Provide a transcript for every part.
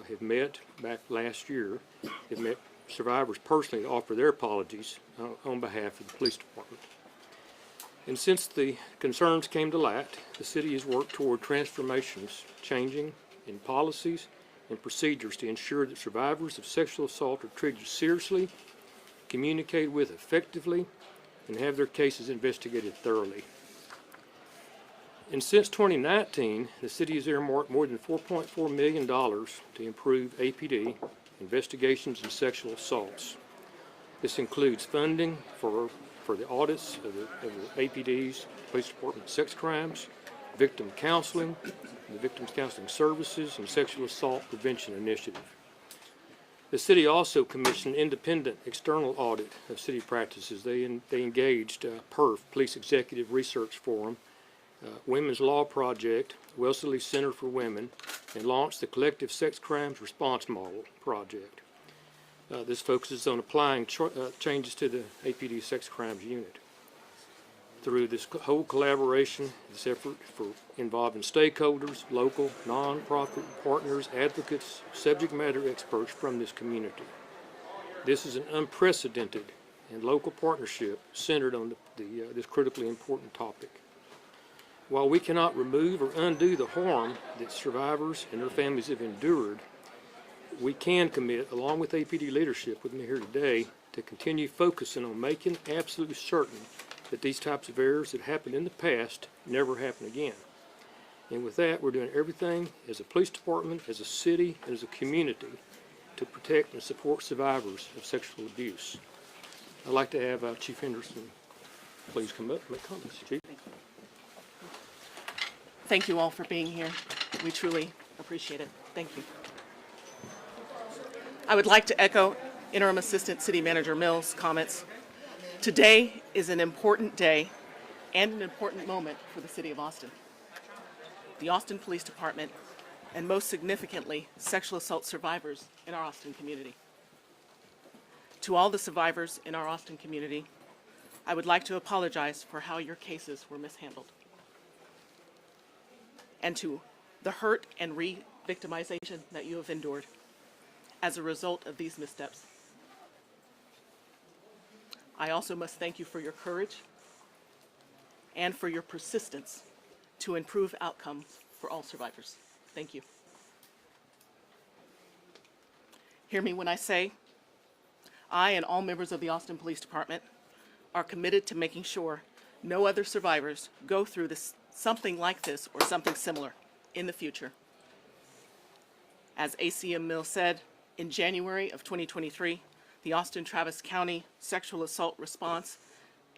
have met back last year, have met survivors personally to offer their apologies on behalf of the police department. And since the concerns came to light, the city has worked toward transformations, changing in policies and procedures to ensure that survivors of sexual assault are treated seriously, communicated with effectively, and have their cases investigated thoroughly. And since 2019, the city has earmarked more than $4.4 million to improve APD investigations in sexual assaults. This includes funding for the audits of the APD's, Police Department sex crimes, victim counseling, the Victims Counseling Services, and Sexual Assault Prevention Initiative. The city also commissioned an independent external audit of city practices. They engaged PERF, Police Executive Research Forum, Women's Law Project, Wellesley Center for Women, and launched the Collective Sex Crimes Response Model Project. This focuses on applying changes to the APD Sex Crimes Unit. Through this whole collaboration, this effort for involving stakeholders, local, non-profit partners, advocates, subject matter experts from this community. This is an unprecedented and local partnership centered on this critically important topic. While we cannot remove or undo the harm that survivors and their families have endured, we can commit, along with APD leadership with me here today, to continue focusing on making absolutely certain that these types of errors that happened in the past never happen again. And with that, we're doing everything as a police department, as a city, and as a community to protect and support survivors of sexual abuse. I'd like to have Chief Henderson please come up and make comments. Chief. Thank you all for being here. We truly appreciate it. Thank you. I would like to echo Interim Assistant City Manager Mills' comments. Today is an important day and an important moment for the City of Austin, the Austin Police Department, and most significantly, sexual assault survivors in our Austin community. To all the survivors in our Austin community, I would like to apologize for how your cases were mishandled, and to the hurt and re-victimization that you have endured as a result of these missteps. I also must thank you for your courage and for your persistence to improve outcomes for all survivors. Thank you. Hear me when I say I and all members of the Austin Police Department are committed to making sure no other survivors go through something like this or something similar in the future. As ACM Mills said, in January of 2023, the Austin Travis County Sexual Assault Response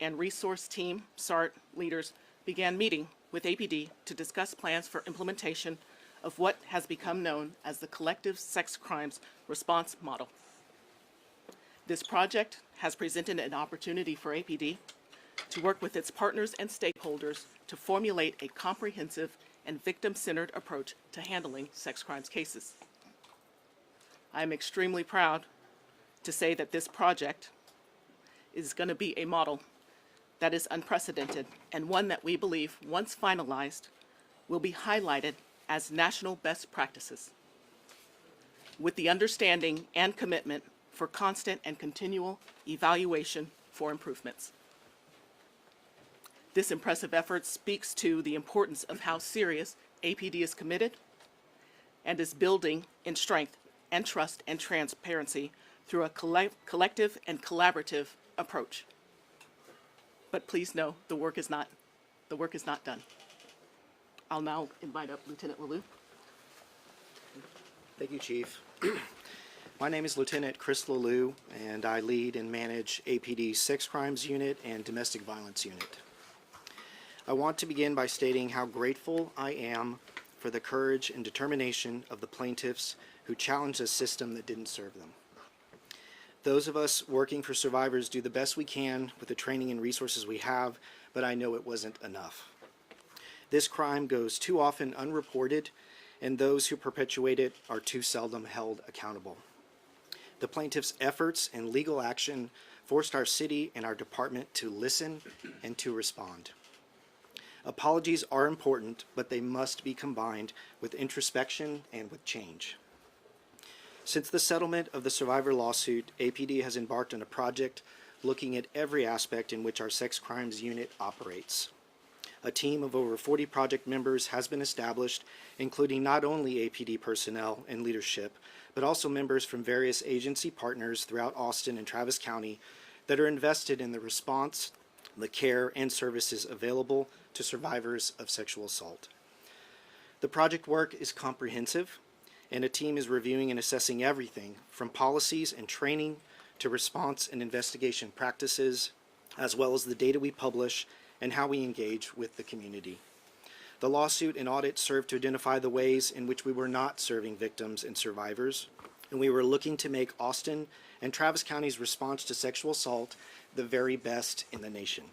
and Resource Team, SART, leaders began meeting with APD to discuss plans for implementation of what has become known as the Collective Sex Crimes Response Model. This project has presented an opportunity for APD to work with its partners and stakeholders to formulate a comprehensive and victim-centered approach to handling sex crimes cases. I am extremely proud to say that this project is going to be a model that is unprecedented and one that we believe, once finalized, will be highlighted as national best practices, with the understanding and commitment for constant and continual evaluation for improvements. This impressive effort speaks to the importance of how serious APD is committed and is building in strength and trust and transparency through a collective and collaborative approach. But please know the work is not done. I'll now invite up Lieutenant Lalou. Thank you, Chief. My name is Lieutenant Chris Lalou, and I lead and manage APD's Sex Crimes Unit and Domestic Violence Unit. I want to begin by stating how grateful I am for the courage and determination of the plaintiffs who challenged a system that didn't serve them. Those of us working for survivors do the best we can with the training and resources we have, but I know it wasn't enough. This crime goes too often unreported, and those who perpetuate it are too seldom held accountable. The plaintiffs' efforts and legal action forced our city and our department to listen and to respond. Apologies are important, but they must be combined with introspection and with change. Since the settlement of the survivor lawsuit, APD has embarked on a project looking at every aspect in which our sex crimes unit operates. A team of over 40 project members has been established, including not only APD personnel and leadership, but also members from various agency partners throughout Austin and Travis County that are invested in the response, the care, and services available to survivors of sexual assault. The project work is comprehensive, and a team is reviewing and assessing everything from policies and training to response and investigation practices, as well as the data we publish and how we engage with the community. The lawsuit and audit served to identify the ways in which we were not serving victims and survivors, and we were looking to make Austin and Travis County's response to sexual assault the very best in the nation.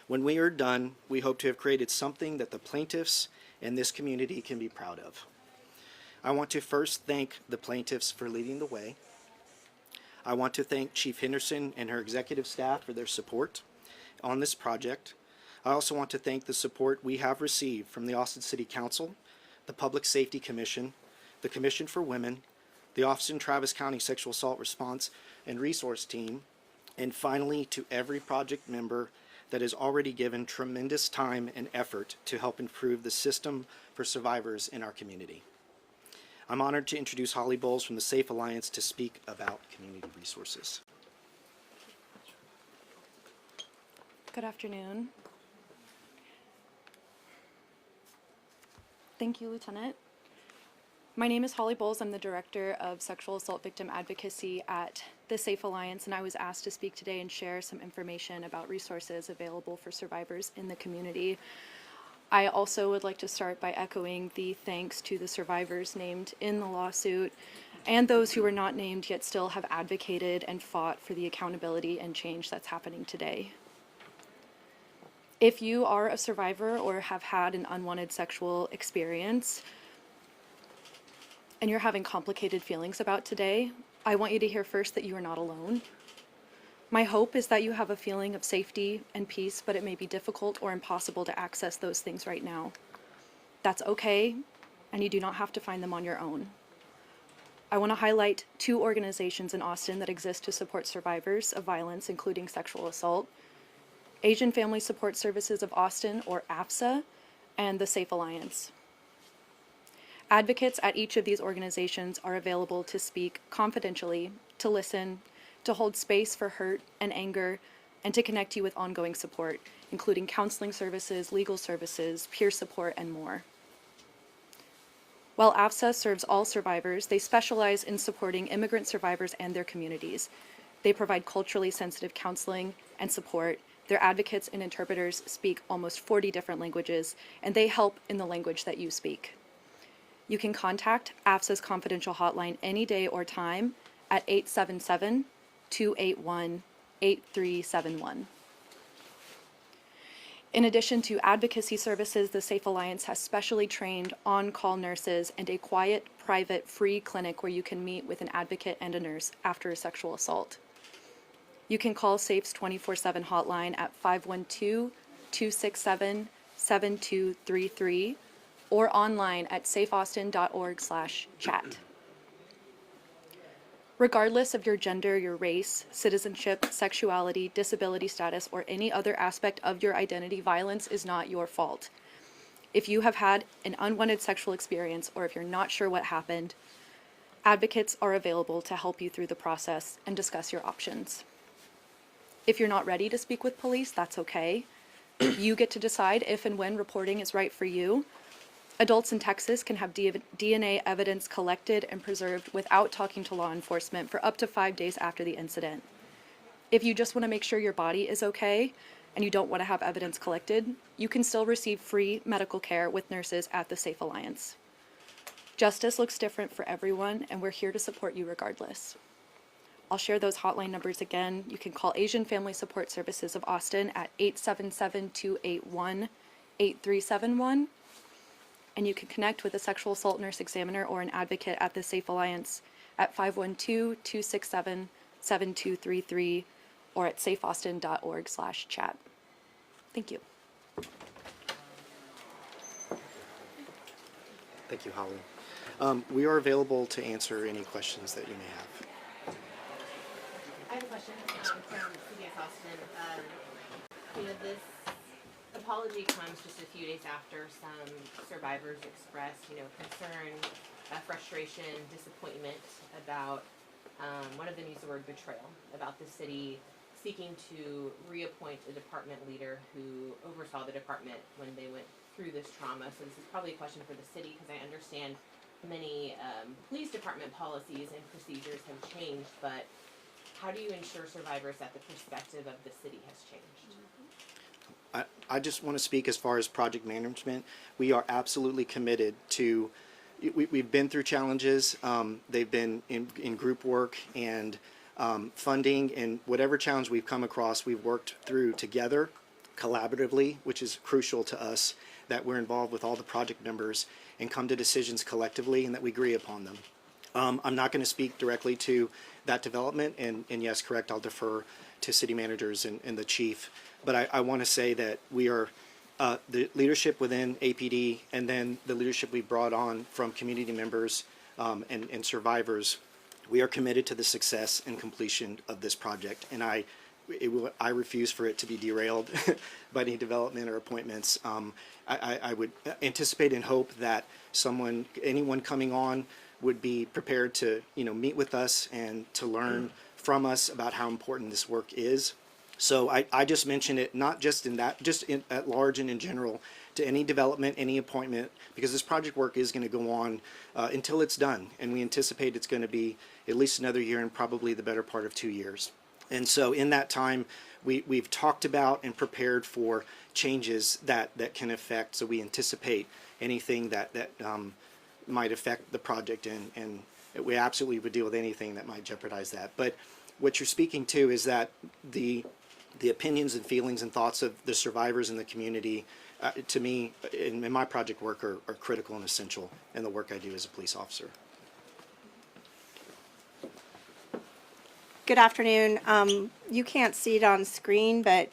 When we are done, we hope to have created something that the plaintiffs and this community can be proud of. I want to first thank the plaintiffs for leading the way. I want to thank Chief Henderson and her executive staff for their support on this project. I also want to thank the support we have received from the Austin City Council, the Public Safety Commission, the Commission for Women, the Austin Travis County Sexual Assault Response and Resource Team, and finally to every project member that has already given tremendous time and effort to help improve the system for survivors in our community. I'm honored to introduce Holly Bowles from the Safe Alliance to speak about community resources. Good afternoon. Thank you, Lieutenant. My name is Holly Bowles. I'm the Director of Sexual Assault Victim Advocacy at the Safe Alliance, and I was asked to speak today and share some information about resources available for survivors in the community. I also would like to start by echoing the thanks to the survivors named in the lawsuit and those who were not named yet still have advocated and fought for the accountability and change that's happening today. If you are a survivor or have had an unwanted sexual experience and you're having complicated feelings about today, I want you to hear first that you are not alone. My hope is that you have a feeling of safety and peace, but it may be difficult or impossible to access those things right now. That's okay, and you do not have to find them on your own. I want to highlight 2 organizations in Austin that exist to support survivors of violence, including sexual assault: Asian Family Support Services of Austin, or AFSA, and the Safe Alliance. Advocates at each of these organizations are available to speak confidentially, to listen, to hold space for hurt and anger, and to connect you with ongoing support, including counseling services, legal services, peer support, and more. While AFSA serves all survivors, they specialize in supporting immigrant survivors and their communities. They provide culturally sensitive counseling and support. Their advocates and interpreters speak almost 40 different languages, and they help in the language that you speak. You can contact AFSA's confidential hotline any day or time at 877-281-8371. In addition to advocacy services, the Safe Alliance has specially trained on-call nurses and a quiet, private, free clinic where you can meet with an advocate and a nurse after a sexual assault. You can call SAFE's 24/7 hotline at 512-267-7233 or online at safeaustin.org/chat. Regardless of your gender, your race, citizenship, sexuality, disability status, or any other aspect of your identity, violence is not your fault. If you have had an unwanted sexual experience, or if you're not sure what happened, advocates are available to help you through the process and discuss your options. If you're not ready to speak with police, that's okay. You get to decide if and when reporting is right for you. Adults in Texas can have DNA evidence collected and preserved without talking to law enforcement for up to 5 days after the incident. If you just want to make sure your body is okay and you don't want to have evidence collected, you can still receive free medical care with nurses at the Safe Alliance. Justice looks different for everyone, and we're here to support you regardless. I'll share those hotline numbers again. You can call Asian Family Support Services of Austin at 877-281-8371. And you can connect with a sexual assault nurse examiner or an advocate at the Safe Alliance at 512-267-7233 or at safeaustin.org/chat. Thank you. Thank you, Holly. We are available to answer any questions that you may have. I have a question from CBS Austin. This apology comes just a few days after some survivors expressed, concern, frustration, disappointment about, one of them used the word betrayal, about the city seeking to reappoint a department leader who oversaw the department when they went through this trauma. So this is probably a question for the city, because I understand many police department policies and procedures have changed, but how do you ensure survivors that the perspective of the city has changed? I just want to speak as far as project management. We are absolutely committed to, we've been through challenges. They've been in group work and funding, and whatever challenge we've come across, we've worked through together, collaboratively, which is crucial to us, that we're involved with all the project members and come to decisions collectively and that we agree upon them. I'm not going to speak directly to that development, and yes, correct, I'll defer to city managers and the chief. But I want to say that we are, the leadership within APD and then the leadership we brought on from community members and survivors, we are committed to the success and completion of this project. And I refuse for it to be derailed by any development or appointments. I would anticipate and hope that anyone coming on would be prepared to, meet with us and to learn from us about how important this work is. So I just mention it not just in that, just at large and in general, to any development, any appointment, because this project work is going to go on until it's done, and we anticipate it's going to be at least another year and probably the better part of 2 years. And so in that time, we've talked about and prepared for changes that can affect, so we anticipate anything that might affect the project, and we absolutely would deal with anything that might jeopardize that. But what you're speaking to is that the opinions and feelings and thoughts of the survivors in the community, to me, in my project work, are critical and essential in the work I do as a police officer. Good afternoon. You can't see it on screen, but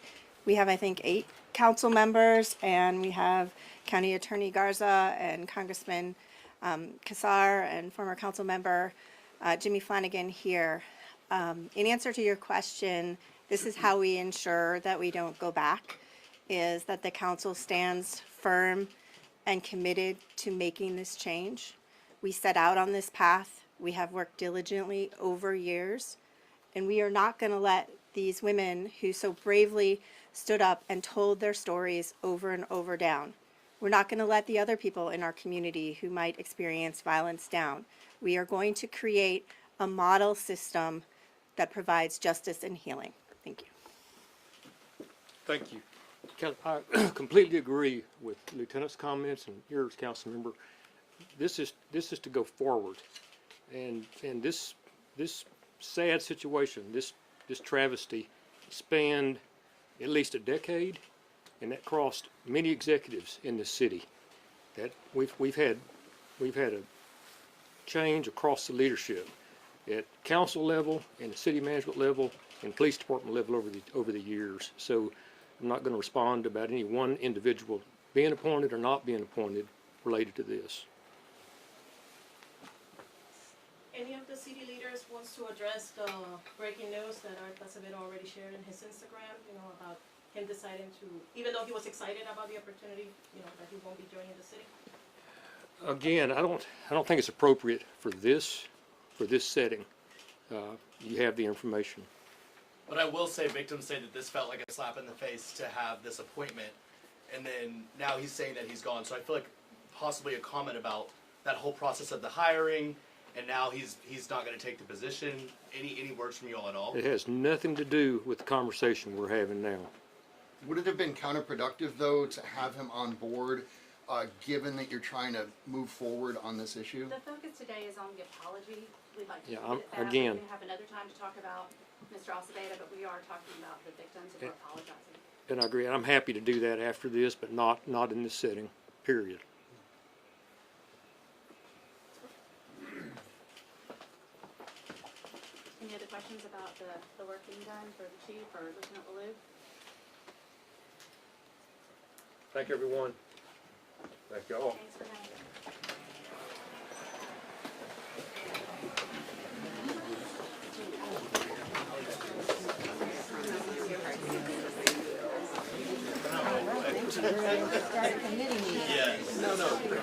we have, I think, 8 council members, and we have County Attorney Garza and Congressman Kassar and former council member Jimmy Flanagan here. In answer to your question, this is how we ensure that we don't go back, is that the council stands firm and committed to making this change. We set out on this path. We have worked diligently over years, and we are not going to let these women who so bravely stood up and told their stories over and over down. We're not going to let the other people in our community who might experience violence down. We are going to create a model system that provides justice and healing. Thank you. Thank you. I completely agree with Lieutenant's comments and yours, Councilmember. This is to go forward, and this sad situation, this travesty, spanned at least a decade, and that crossed many executives in the city. That we've had a change across the leadership at council level and the city management level and police department level over the years. So I'm not going to respond about any one individual being appointed or not being appointed related to this. Any of the city leaders wants to address the breaking news that Art Acevedo already shared in his Instagram, about him deciding to, even though he was excited about the opportunity, that he won't be joining the city? Again, I don't think it's appropriate for this setting. You have the information. But I will say, victims say that this felt like a slap in the face to have this appointment, and then now he's saying that he's gone. So I feel like possibly a comment about that whole process of the hiring, and now he's not going to take the position. Any words from you all at all? It has nothing to do with the conversation we're having now. Would it have been counterproductive, though, to have him on board, given that you're trying to move forward on this issue? The focus today is on the apology. We'd like to Yeah, keep it that. again. We can have another time to talk about Mr. Acevedo, but we are talking about the victims and we're apologizing. And I agree. I'm happy to do that after this, but not in this setting, period. Any other questions about the work being done for the chief or Lieutenant Ballou? Thank you, everyone. Thank you all. Thanks for having me. Yes. No, no.